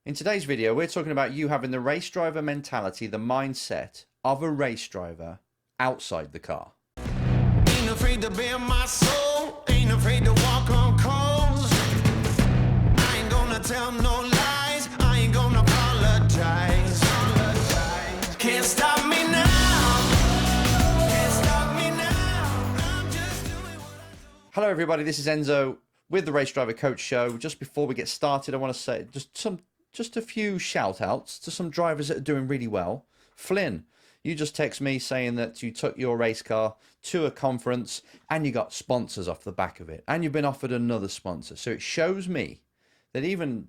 In today's video, we're talking about you having the race driver mentality, the mindset of a race driver outside the car. Ain't afraid to bare my soul, ain't afraid to walk on coals. I ain't gonna tell no lies, I ain't gonna apologize. Can't stop me now, can't stop me now. I'm just doing what I do. Hello everybody, this is Enzo with the Race Driver Coach Show. Just before we get started, I want to say just a few shout outs to some drivers that are doing really well. Flynn, you just text me saying that you took your race car to a conference and you got sponsors off the back of it, and you've been offered another sponsor. So it shows me that even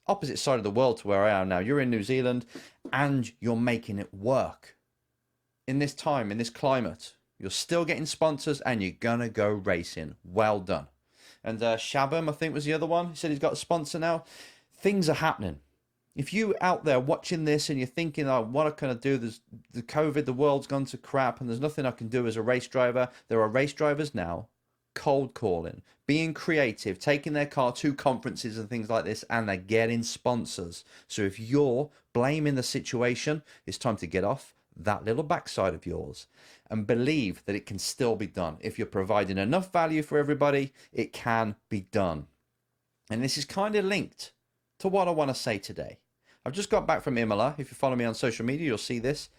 opposite side of the world to where I am now, you're in New Zealand and you're making it work. In this time, in this climate, you're still getting sponsors and you're gonna go racing. Well done. And Shabam, I think, was the other one. He said he's got a sponsor now. Things are happening. If you out there watching this and you're thinking, oh, what can I do? There's the COVID, the world's gone to crap and there's nothing I can do as a race driver. There are race drivers now cold calling, being creative, taking their car to conferences and things like this, and they're getting sponsors. So if you're blaming the situation, it's time to get off that little backside of yours and believe that it can still be done. If you're providing enough value for everybody, it can be done. And this is kind of linked to what I want to say today. I've just got back from Imola. If you follow me on social media, you'll see this.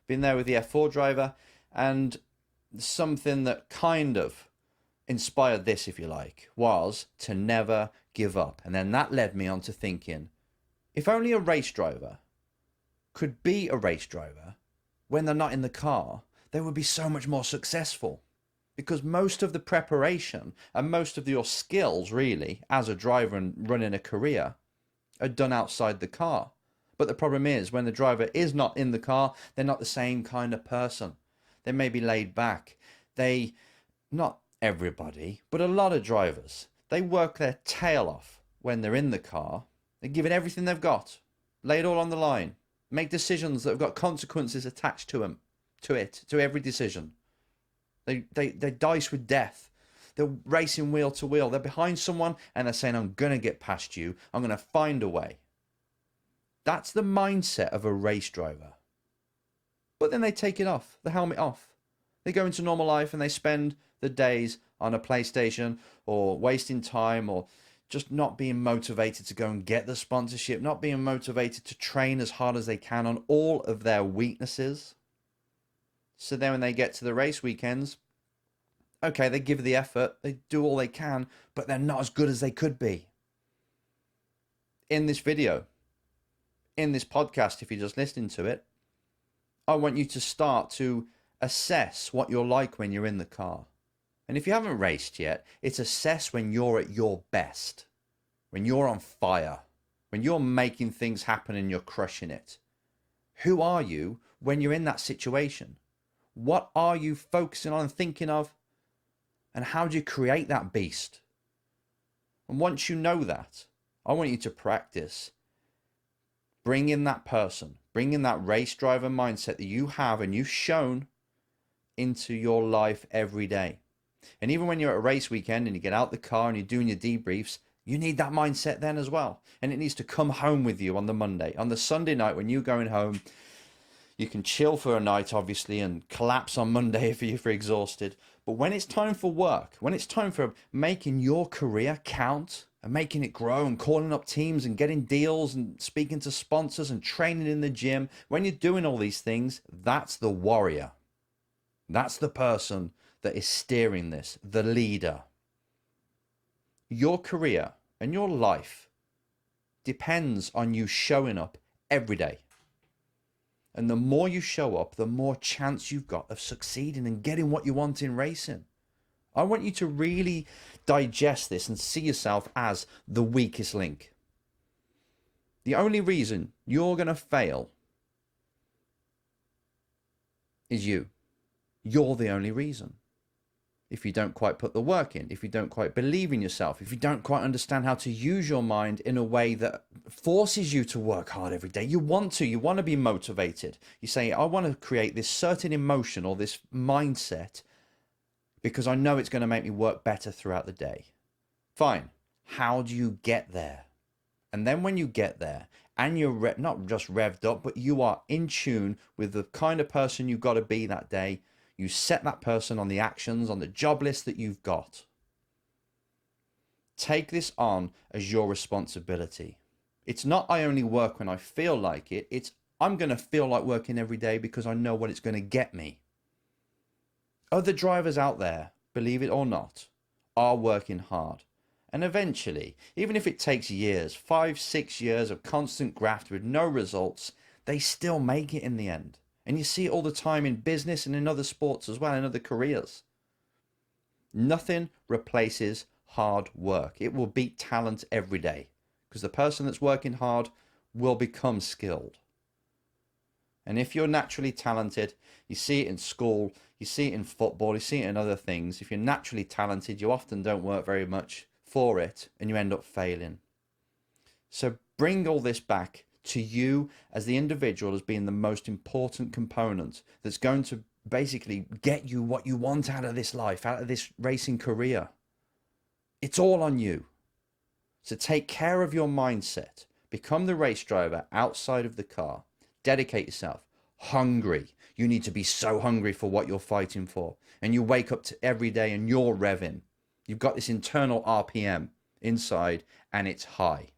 Been there with the F4 driver, and something that kind of inspired this, if you like, was to never give up. And then that led me on to thinking, if only a race driver could be a race driver when they're not in the car, they would be so much more successful. Because most of the preparation and most of your skills, really, as a driver and running a career, are done outside the car. But the problem is, when the driver is not in the car, they're not the same kind of person. They may be laid back. Not everybody, but a lot of drivers, they work their tail off when they're in the car. They're giving everything they've got, lay it all on the line, make decisions that have got consequences attached to them, to every decision. They dice with death. They're racing wheel to wheel. They're behind someone and they're saying, I'm going to get past you. I'm going to find a way. That's the mindset of a race driver. But then they take it off, the helmet off. They go into normal life and they spend the days on a PlayStation or wasting time or just not being motivated to go and get the sponsorship, not being motivated to train as hard as they can on all of their weaknesses. So then when they get to the race weekends, okay, they give the effort, they do all they can, but they're not as good as they could be. In this video, in this podcast, if you're just listening to it, I want you to start to assess what you're like when you're in the car. And if you haven't raced yet, it's assess when you're at your best, when you're on fire, when you're making things happen and you're crushing it. Who are you when you're in that situation? What are you focusing on and thinking of? And how do you create that beast? And once you know that, I want you to practice. Bring in that person, bring in that race driver mindset that you have and you've shown into your life every day. And even when you're at a race weekend and you get out the car and you're doing your debriefs, you need that mindset then as well. And it needs to come home with you on the Monday. On the Sunday night when you're going home, you can chill for a night, obviously, and collapse on Monday if you're exhausted. But when it's time for work, when it's time for making your career count and making it grow and calling up teams and getting deals and speaking to sponsors and training in the gym, when you're doing all these things, that's the warrior. That's the person that is steering this, the leader. Your career and your life depends on you showing up every day. And the more you show up, the more chance you've got of succeeding and getting what you want in racing. I want you to really digest this and see yourself as the weakest link. The only reason you're going to fail is you. You're the only reason. If you don't quite put the work in, if you don't quite believe in yourself, if you don't quite understand how to use your mind in a way that forces you to work hard every day, you want to be motivated. You say, I want to create this certain emotion or this mindset because I know it's going to make me work better throughout the day. Fine. How do you get there? And then when you get there and you're not just revved up, but you are in tune with the kind of person you've got to be that day. You set that person on the actions, on the job list that you've got. Take this on as your responsibility. It's not I only work when I feel like it. It's I'm going to feel like working every day because I know what it's going to get me. Other drivers out there, believe it or not, are working hard. And eventually, even if it takes years, 5, 6 years of constant graft with no results, they still make it in the end. And you see it all the time in business and in other sports as well, in other careers. Nothing replaces hard work. It will beat talent every day because the person that's working hard will become skilled. And if you're naturally talented, you see it in school, you see it in football, you see it in other things. If you're naturally talented, you often don't work very much for it and you end up failing. So bring all this back to you as the individual as being the most important component that's going to basically get you what you want out of this life, out of this racing career. It's all on you. So take care of your mindset. Become the race driver outside of the car. Dedicate yourself. Hungry. You need to be so hungry for what you're fighting for. And you wake up to every day and you're revving. You've got this internal RPM inside and it's high.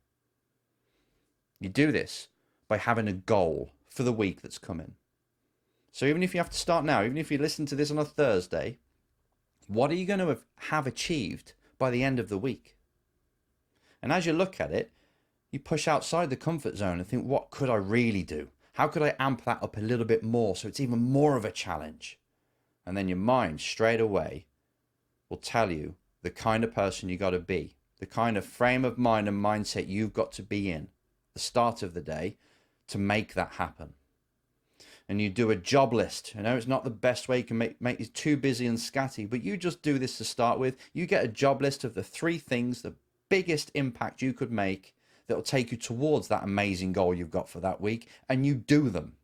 You do this by having a goal for the week that's coming. So even if you have to start now, even if you listen to this on a Thursday, what are you going to have achieved by the end of the week? And as you look at it, you push outside the comfort zone and think, what could I really do? How could I amp that up a little bit more so it's even more of a challenge? And then your mind straight away will tell you the kind of person you got to be, the kind of frame of mind and mindset you've got to be in the start of the day to make that happen. And you do a job list. You know, it's not the best way you can make you too busy and scatty, but you just do this to start with. You get a job list of the 3 things, the biggest impact you could make that will take you towards that amazing goal you've got for that week, and you do them.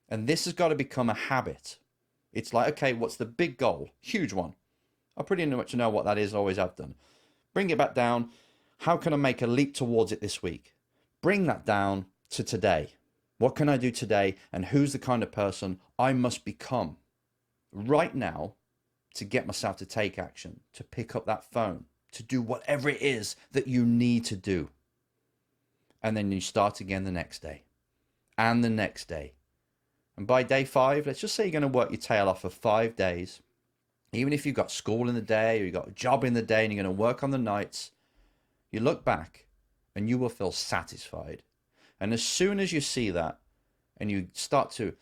And this has got to become a habit. It's like, okay, what's the big goal? Huge one. I pretty much know what that is, always have done. Bring it back down. How can I make a leap towards it this week? Bring that down to today. What can I do today? And who's the kind of person I must become right now to get myself to take action, to pick up that phone, to do whatever it is that you need to do. And then you start again the next day and the next day. And by day 5, let's just say you're going to work your tail off for 5 days. Even if you've got school in the day or you've got a job in the day and you're going to work on the nights, you look back and you will feel satisfied. And as soon as you see that and you start to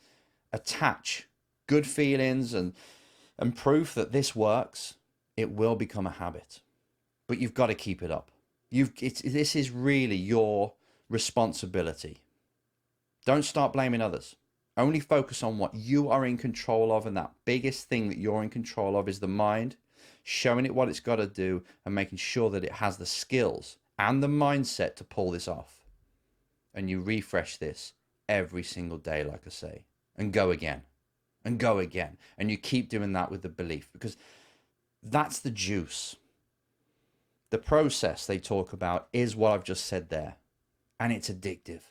attach good feelings and proof that this works, it will become a habit. But you've got to keep it up. This is really your responsibility. Don't start blaming others. Only focus on what you are in control of, and that biggest thing that you're in control of is the mind, showing it what it's got to do and making sure that it has the skills and the mindset to pull this off. And you refresh this every single day, like I say, and go again and go again. And you keep doing that with the belief, because that's the juice. The process they talk about is what I've just said there, and it's addictive.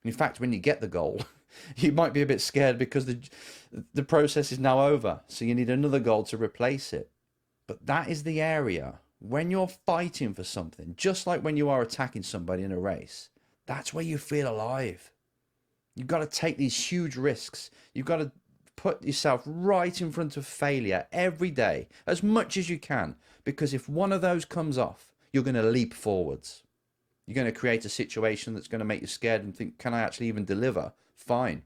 In fact, when you get the goal, you might be a bit scared because the process is now over, so you need another goal to replace it. But that is the area when you're fighting for something, just like when you are attacking somebody in a race. That's where you feel alive. You've got to take these huge risks. You've got to put yourself right in front of failure every day, as much as you can, because if one of those comes off, you're going to leap forwards. You're going to create a situation that's going to make you scared and think, can I actually even deliver? Fine.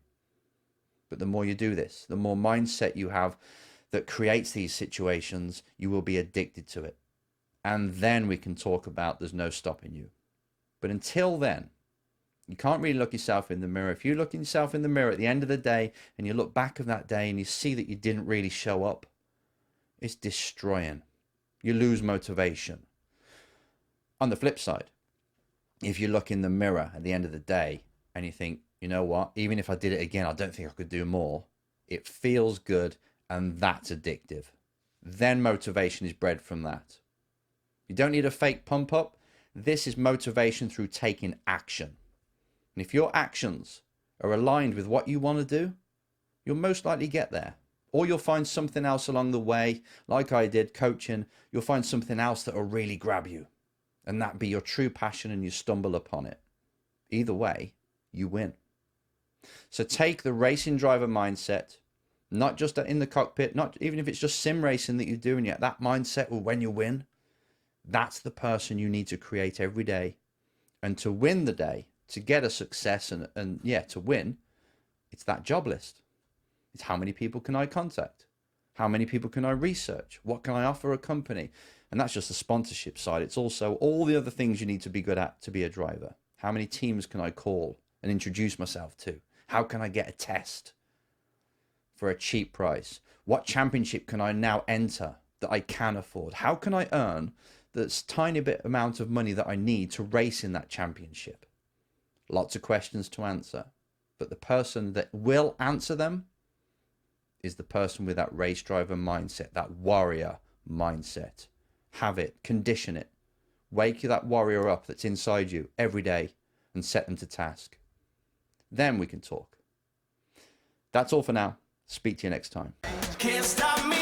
But the more you do this, the more mindset you have that creates these situations, you will be addicted to it. And then we can talk about there's no stopping you. But until then, you can't really look yourself in the mirror. If you look yourself in the mirror at the end of the day and you look back of that day and you see that you didn't really show up, it's destroying. You lose motivation. On the flip side, if you look in the mirror at the end of the day and you think, you know what, even if I did it again, I don't think I could do more. It feels good, and that's addictive. Then motivation is bred from that. You don't need a fake pump up. This is motivation through taking action. And if your actions are aligned with what you want to do, you'll most likely get there. Or you'll find something else along the way, like I did coaching. You'll find something else that will really grab you, and that be your true passion, and you stumble upon it. Either way, you win. So take the racing driver mindset, not just in the cockpit, not even if it's just sim racing that you're doing yet. That mindset will, when you win, that's the person you need to create every day. And to win the day, to get a success and yeah, to win, it's that job list. It's how many people can I contact? How many people can I research? What can I offer a company? And that's just the sponsorship side. It's also all the other things you need to be good at to be a driver. How many teams can I call and introduce myself to? How can I get a test for a cheap price? What championship can I now enter that I can afford? How can I earn this tiny bit amount of money that I need to race in that championship? Lots of questions to answer, but the person that will answer them is the person with that race driver mindset, that warrior mindset. Have it, condition it, wake that warrior up that's inside you every day and set them to task. Then we can talk. That's all for now. Speak to you next time. Can't stop me